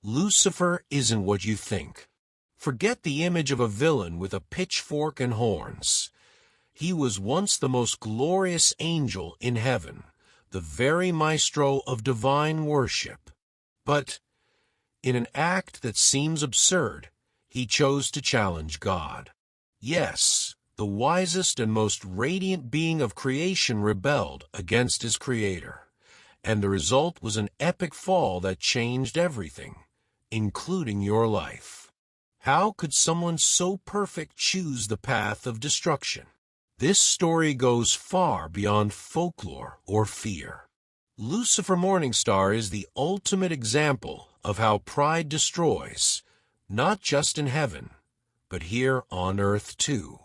Lucifer isn't what you think. Forget the image of a villain with a pitchfork and horns. He was once the most glorious angel in heaven, the very maestro of divine worship. But, in an act that seems absurd, he chose to challenge God. Yes, the wisest and most radiant being of creation rebelled against his Creator, and the result was an epic fall that changed everything, including your life. How could someone so perfect choose the path of destruction? This story goes far beyond folklore or fear. Lucifer Morningstar is the ultimate example of how pride destroys, not just in heaven, but here on earth too.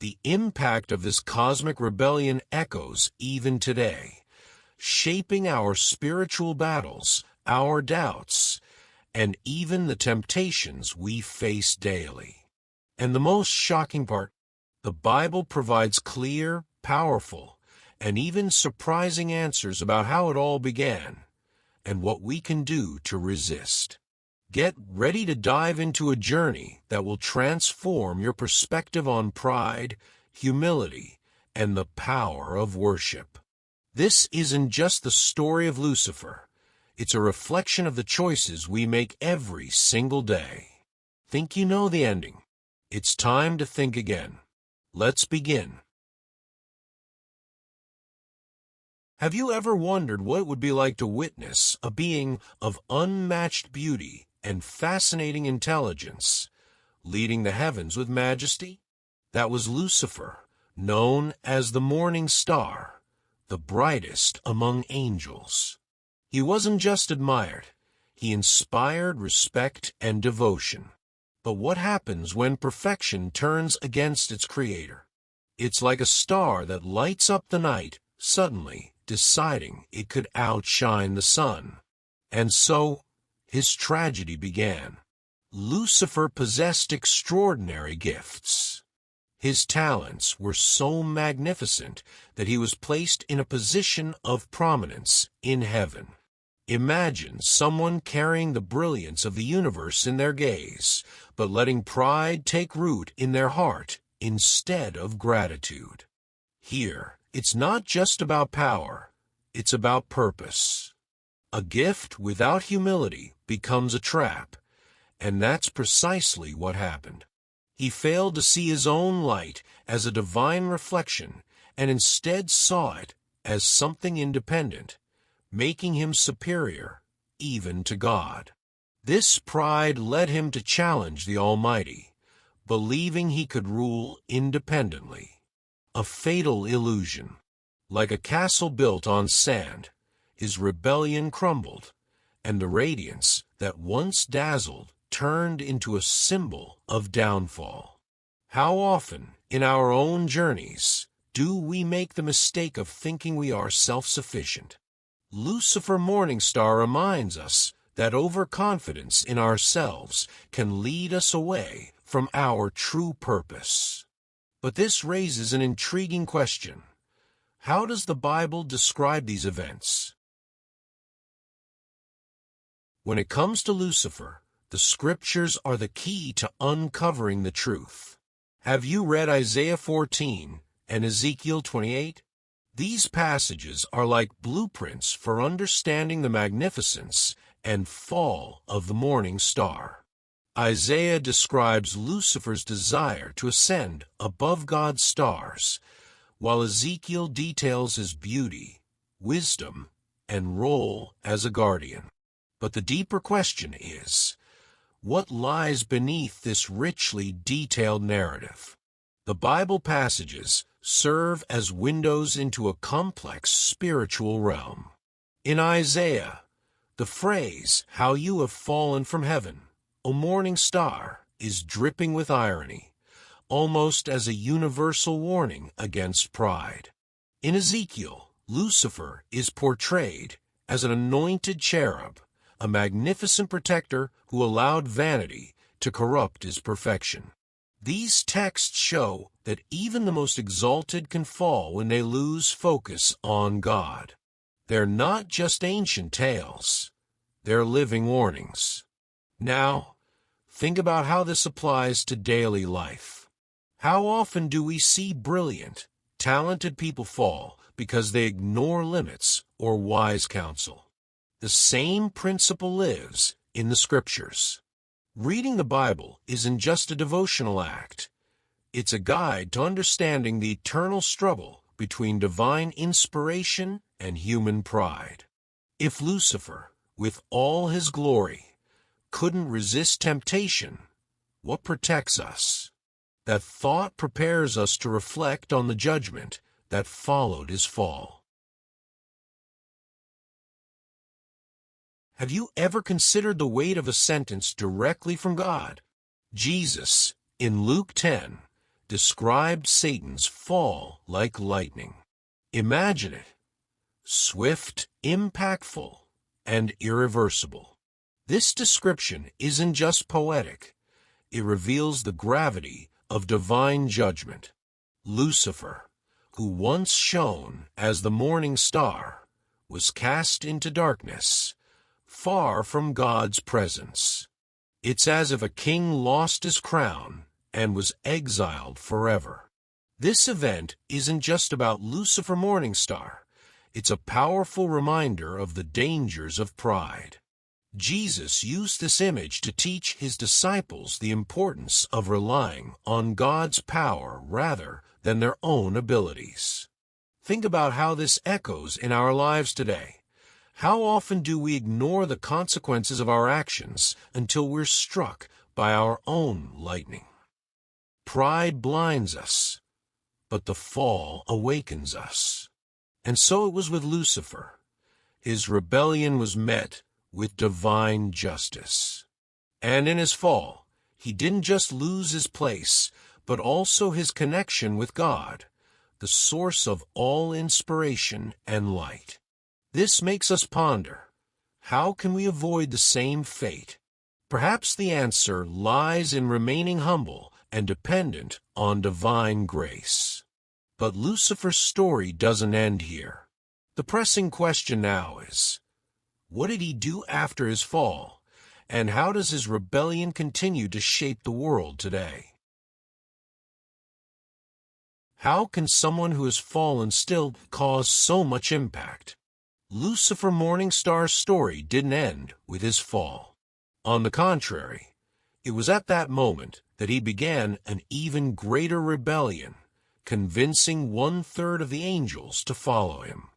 The impact of this cosmic rebellion echoes even today, shaping our spiritual battles, our doubts, and even the temptations we face daily. And the most shocking part, the Bible provides clear, powerful, and even surprising answers about how it all began and what we can do to resist. Get ready to dive into a journey that will transform your perspective on pride, humility, and the power of worship. This isn't just the story of Lucifer. It's a reflection of the choices we make every single day. Think you know the ending? It's time to think again. Let's begin. Have you ever wondered what it would be like to witness a being of unmatched beauty and fascinating intelligence, leading the heavens with majesty? That was Lucifer, known as the morning star, the brightest among angels. He wasn't just admired, he inspired respect and devotion. But what happens when perfection turns against its creator? It's like a star that lights up the night, suddenly deciding it could outshine the sun. And so, his tragedy began. Lucifer possessed extraordinary gifts. His talents were so magnificent that he was placed in a position of prominence in heaven. Imagine someone carrying the brilliance of the universe in their gaze, but letting pride take root in their heart instead of gratitude. Here, it's not just about power, it's about purpose. A gift without humility becomes a trap, and that's precisely what happened. He failed to see his own light as a divine reflection and instead saw it as something independent, making him superior even to God. This pride led him to challenge the Almighty, believing he could rule independently. A fatal illusion. Like a castle built on sand, his rebellion crumbled, and the radiance that once dazzled turned into a symbol of downfall. How often, in our own journeys, do we make the mistake of thinking we are self-sufficient? Lucifer Morningstar reminds us that overconfidence in ourselves can lead us away from our true purpose. But this raises an intriguing question. How does the Bible describe these events? When it comes to Lucifer, the Scriptures are the key to uncovering the truth. Have you read Isaiah 14 and Ezekiel 28? These passages are like blueprints for understanding the magnificence and fall of the morning star. Isaiah describes Lucifer's desire to ascend above God's stars, while Ezekiel details his beauty, wisdom, and role as a guardian. But the deeper question is, what lies beneath this richly detailed narrative? The Bible passages serve as windows into a complex spiritual realm. In Isaiah, the phrase, "How you have fallen from heaven, O morning star," is dripping with irony, almost as a universal warning against pride. In Ezekiel, Lucifer is portrayed as an anointed cherub, a magnificent protector who allowed vanity to corrupt his perfection. These texts show that even the most exalted can fall when they lose focus on God. They're not just ancient tales. They're living warnings. Now, think about how this applies to daily life. How often do we see brilliant, talented people fall because they ignore limits or wise counsel? The same principle lives in the Scriptures. Reading the Bible isn't just a devotional act. It's a guide to understanding the eternal struggle between divine inspiration and human pride. If Lucifer, with all his glory, couldn't resist temptation, what protects us? That thought prepares us to reflect on the judgment that followed his fall. Have you ever considered the weight of a sentence directly from God? Jesus, in Luke 10, described Satan's fall like lightning. Imagine it. Swift, impactful, and irreversible. This description isn't just poetic. It reveals the gravity of divine judgment. Lucifer, who once shone as the morning star, was cast into darkness, far from God's presence. It's as if a king lost his crown and was exiled forever. This event isn't just about Lucifer Morningstar. It's a powerful reminder of the dangers of pride. Jesus used this image to teach his disciples the importance of relying on God's power rather than their own abilities. Think about how this echoes in our lives today. How often do we ignore the consequences of our actions until we're struck by our own lightning? Pride blinds us, but the fall awakens us. And so it was with Lucifer. His rebellion was met with divine justice. And in his fall, he didn't just lose his place, but also his connection with God, the source of all inspiration and light. This makes us ponder, how can we avoid the same fate? Perhaps the answer lies in remaining humble and dependent on divine grace. But Lucifer's story doesn't end here. The pressing question now is, what did he do after his fall, and how does his rebellion continue to shape the world today? How can someone who has fallen still cause so much impact? Lucifer Morningstar's story didn't end with his fall. On the contrary, it was at that moment that he began an even greater rebellion, convincing 1/3 of the angels to follow him.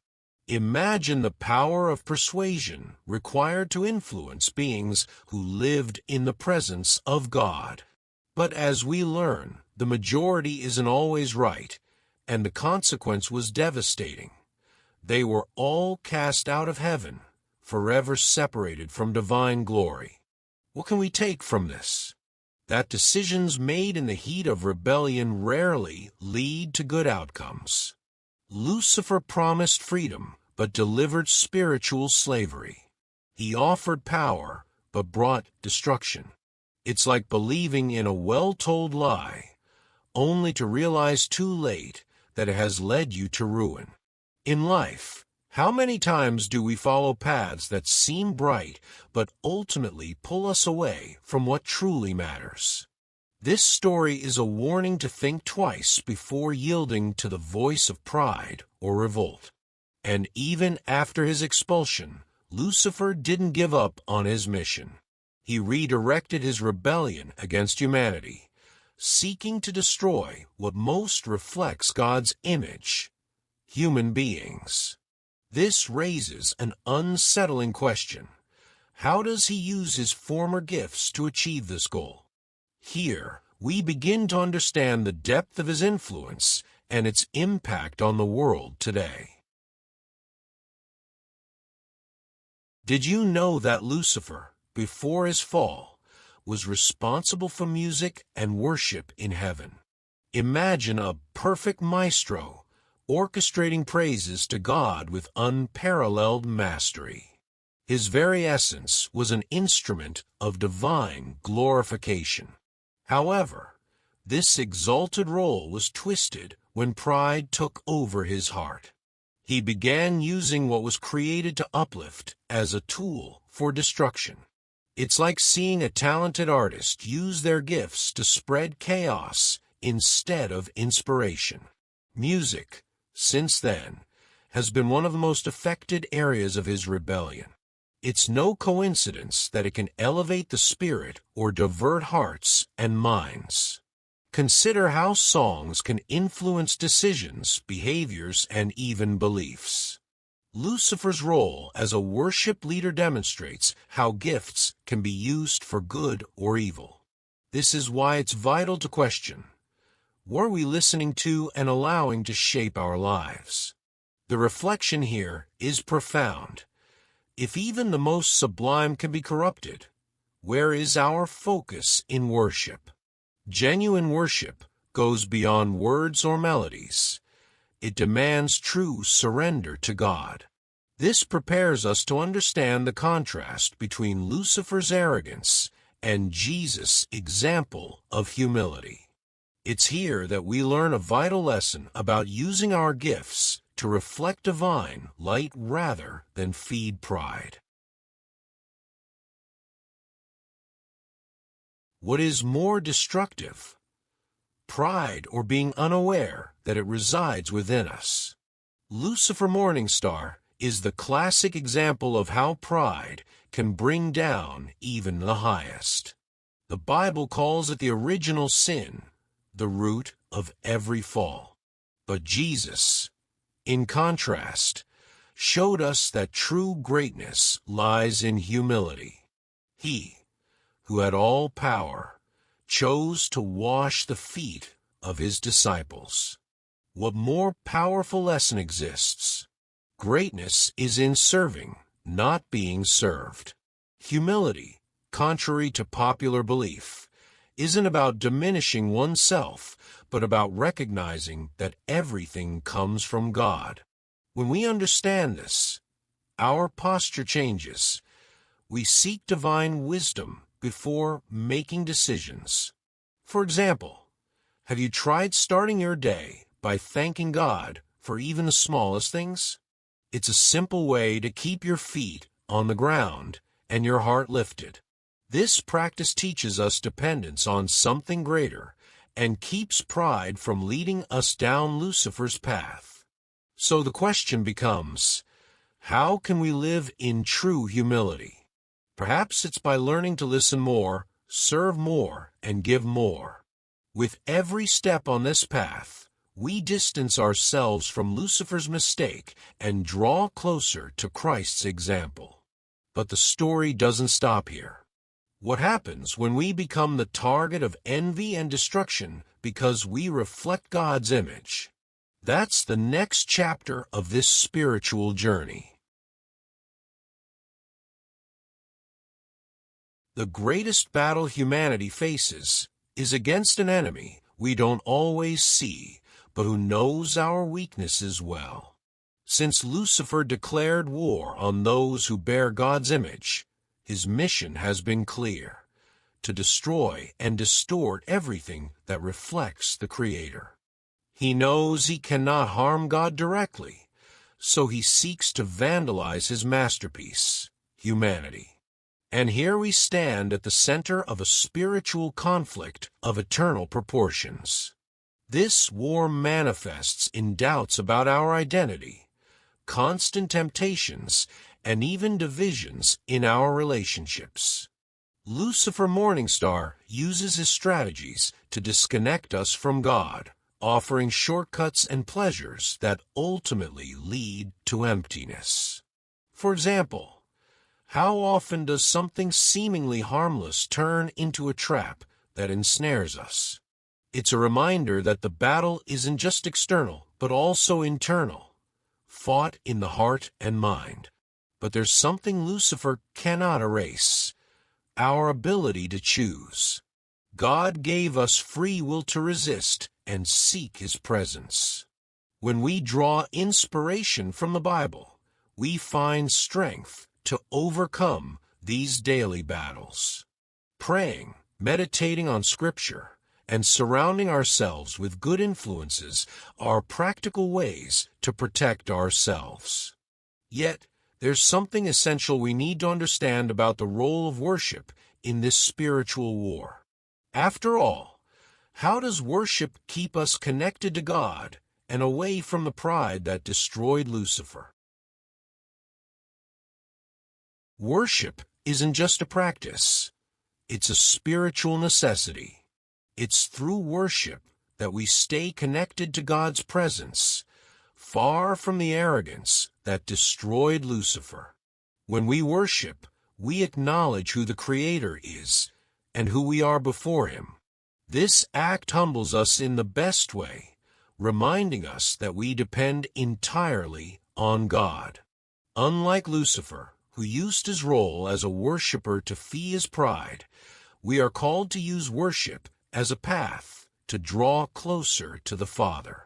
Imagine the power of persuasion required to influence beings who lived in the presence of God. But as we learn, the majority isn't always right, and the consequence was devastating. They were all cast out of heaven, forever separated from divine glory. What can we take from this? That decisions made in the heat of rebellion rarely lead to good outcomes. Lucifer promised freedom, but delivered spiritual slavery. He offered power, but brought destruction. It's like believing in a well-told lie, only to realize too late that it has led you to ruin. In life, how many times do we follow paths that seem bright, but ultimately pull us away from what truly matters? This story is a warning to think twice before yielding to the voice of pride or revolt. And even after his expulsion, Lucifer didn't give up on his mission. He redirected his rebellion against humanity, seeking to destroy what most reflects God's image, human beings. This raises an unsettling question. How does he use his former gifts to achieve this goal? Here, we begin to understand the depth of his influence and its impact on the world today. Did you know that Lucifer, before his fall, was responsible for music and worship in heaven? Imagine a perfect maestro orchestrating praises to God with unparalleled mastery. His very essence was an instrument of divine glorification. However, this exalted role was twisted when pride took over his heart. He began using what was created to uplift as a tool for destruction. It's like seeing a talented artist use their gifts to spread chaos instead of inspiration. Music, since then, has been one of the most affected areas of his rebellion. It's no coincidence that it can elevate the spirit or divert hearts and minds. Consider how songs can influence decisions, behaviors, and even beliefs. Lucifer's role as a worship leader demonstrates how gifts can be used for good or evil. This is why it's vital to question, what are we listening to and allowing to shape our lives? The reflection here is profound. If even the most sublime can be corrupted, where is our focus in worship? Genuine worship goes beyond words or melodies. It demands true surrender to God. This prepares us to understand the contrast between Lucifer's arrogance and Jesus' example of humility. It's here that we learn a vital lesson about using our gifts to reflect divine light rather than feed pride. What is more destructive? Pride or being unaware that it resides within us. Lucifer Morningstar is the classic example of how pride can bring down even the highest. The Bible calls it the original sin, the root of every fall. But Jesus, in contrast, showed us that true greatness lies in humility. He, who had all power, chose to wash the feet of his disciples. What more powerful lesson exists? Greatness is in serving, not being served. Humility, contrary to popular belief, isn't about diminishing oneself, but about recognizing that everything comes from God. When we understand this, our posture changes. We seek divine wisdom before making decisions. For example, have you tried starting your day by thanking God for even the smallest things? It's a simple way to keep your feet on the ground and your heart lifted. This practice teaches us dependence on something greater and keeps pride from leading us down Lucifer's path. So the question becomes, how can we live in true humility? Perhaps it's by learning to listen more, serve more, and give more. With every step on this path, we distance ourselves from Lucifer's mistake and draw closer to Christ's example. But the story doesn't stop here. What happens when we become the target of envy and destruction because we reflect God's image? That's the next chapter of this spiritual journey. The greatest battle humanity faces is against an enemy we don't always see, but who knows our weaknesses well. Since Lucifer declared war on those who bear God's image, his mission has been clear: to destroy and distort everything that reflects the Creator. He knows he cannot harm God directly, so he seeks to vandalize his masterpiece, humanity. And here we stand at the center of a spiritual conflict of eternal proportions. This war manifests in doubts about our identity, constant temptations, and even divisions in our relationships. Lucifer Morningstar uses his strategies to disconnect us from God, offering shortcuts and pleasures that ultimately lead to emptiness. For example, how often does something seemingly harmless turn into a trap that ensnares us? It's a reminder that the battle isn't just external, but also internal, fought in the heart and mind. But there's something Lucifer cannot erase: our ability to choose. God gave us free will to resist and seek His presence. When we draw inspiration from the Bible, we find strength to overcome these daily battles. Praying, meditating on Scripture, and surrounding ourselves with good influences are practical ways to protect ourselves. Yet, there's something essential we need to understand about the role of worship in this spiritual war. After all, how does worship keep us connected to God and away from the pride that destroyed Lucifer? Worship isn't just a practice. It's a spiritual necessity. It's through worship that we stay connected to God's presence, far from the arrogance that destroyed Lucifer. When we worship, we acknowledge who the Creator is and who we are before Him. This act humbles us in the best way, reminding us that we depend entirely on God. Unlike Lucifer, who used his role as a worshiper to feed his pride, we are called to use worship as a path to draw closer to the Father.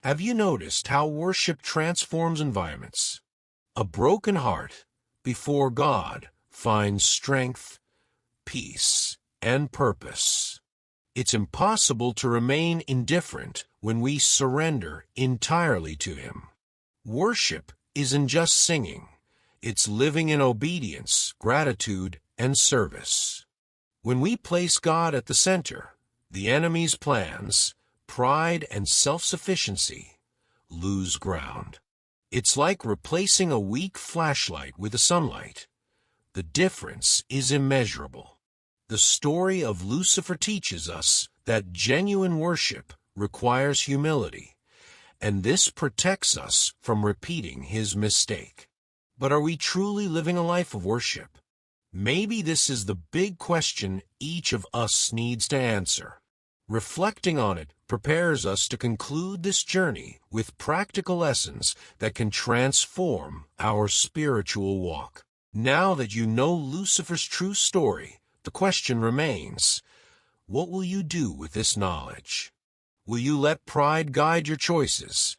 Have you noticed how worship transforms environments? A broken heart before God finds strength, peace, and purpose. It's impossible to remain indifferent when we surrender entirely to Him. Worship isn't just singing. It's living in obedience, gratitude, and service. When we place God at the center, the enemy's plans, pride, and self-sufficiency lose ground. It's like replacing a weak flashlight with the sunlight. The difference is immeasurable. The story of Lucifer teaches us that genuine worship requires humility, and this protects us from repeating his mistake. But are we truly living a life of worship? Maybe this is the big question each of us needs to answer. Reflecting on it prepares us to conclude this journey with practical lessons that can transform our spiritual walk. Now that you know Lucifer's true story, the question remains, what will you do with this knowledge? Will you let pride guide your choices,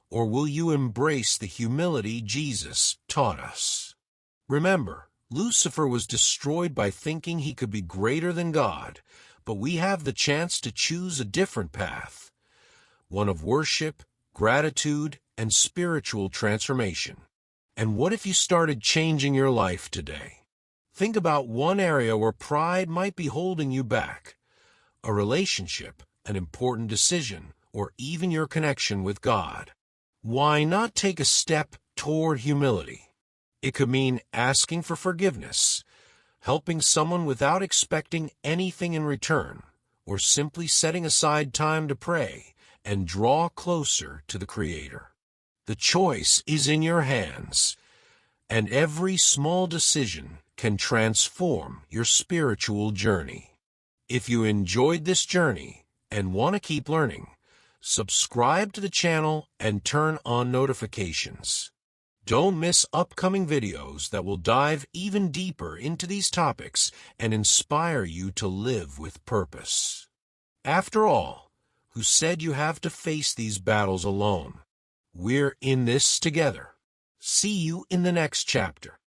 or will you embrace the humility Jesus taught us? Remember, Lucifer was destroyed by thinking he could be greater than God, but we have the chance to choose a different path, one of worship, gratitude, and spiritual transformation. And what if you started changing your life today? Think about one area where pride might be holding you back, a relationship, an important decision, or even your connection with God. Why not take a step toward humility? It could mean asking for forgiveness, helping someone without expecting anything in return, or simply setting aside time to pray and draw closer to the Creator. The choice is in your hands, and every small decision can transform your spiritual journey. If you enjoyed this journey and want to keep learning, subscribe to the channel and turn on notifications. Don't miss upcoming videos that will dive even deeper into these topics and inspire you to live with purpose. After all, who said you have to face these battles alone? We're in this together. See you in the next chapter.